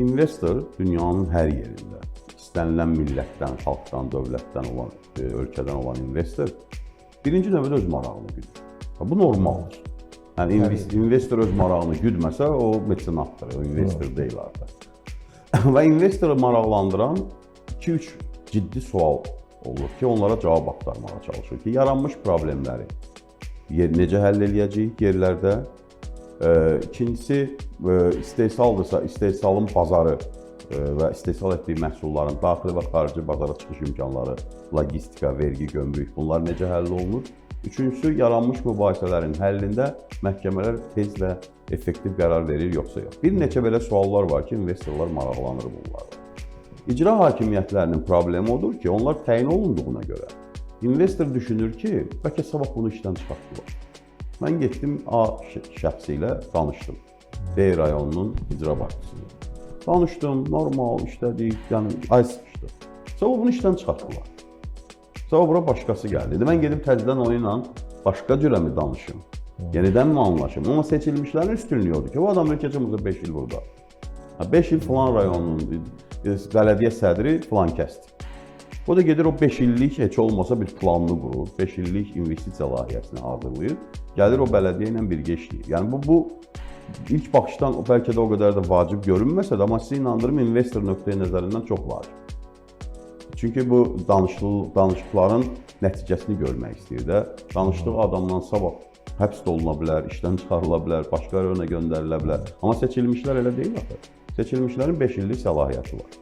investor dünyanın hər yerində, istənilən millətdən, xalqdan, dövlətdən olan, ölkədən olan investor birinci növbədə öz marağını güdür. Bu normaldır. Yəni investor öz marağını güdməsə, o mesenatdır, o investor deyil artıq. Və investoru maraqlandıran 2-3 ciddi sual olur ki, onlara cavab axtarmağa çalışır ki, yaranmış problemləri necə həll eləyəcəyik yerlərdə. İkincisi, istehsaldırsa, istehsalın bazarı və istehsal etdiyi məhsulların daxili və xarici bazara çıxış imkanları, logistika, vergi, gömrük, bunlar necə həll olunur? Üçüncüsü, yaranmış mübahisələrin həllində məhkəmələr tez və effektiv qərar verir, yoxsa yox. Bir neçə belə suallar var ki, investorlar maraqlanır bunlarla. İcra hakimiyyətlərinin problemi odur ki, onlar təyin olunduğuna görə investor düşünür ki, bəlkə sabah bunu işdən çıxartdılar. Mən getdim A şəxsi ilə danışdım. B rayonunun icra başçısıyla. Danışdım, normal işlədik, yəni ay sıxışdı. Sabah bunu işdən çıxartdılar. Sabah bura başqası gəldi. Mən gedib təzədən onu ilə başqa cürə mi danışım? Yenidən mi anlaşım? Amma seçilmişlərin üstünlüyü odur ki, o adam ölkəcəmizdə 5 il burada. 5 il falan rayonunun bələdiyyə sədri filan kəsdir. O da gedir o 5 illik heç olmasa bir planını qurur, 5 illik investisiya layihəsini hazırlayır, gəlir o bələdiyyə ilə birgə işləyir. Yəni bu ilk baxışdan bəlkə də o qədər də vacib görünməsə də, amma sizi inandırım, investor nöqteyi nəzərindən çox vacib. Çünki bu danışıqların nəticəsini görmək istəyir də. Danışdığı adamdan sabah həbs oluna bilər, işdən çıxarıla bilər, başqa rayona göndərilə bilər. Amma seçilmişlər elə deyil axı. Seçilmişlərin 5 illik səlahiyyəti var.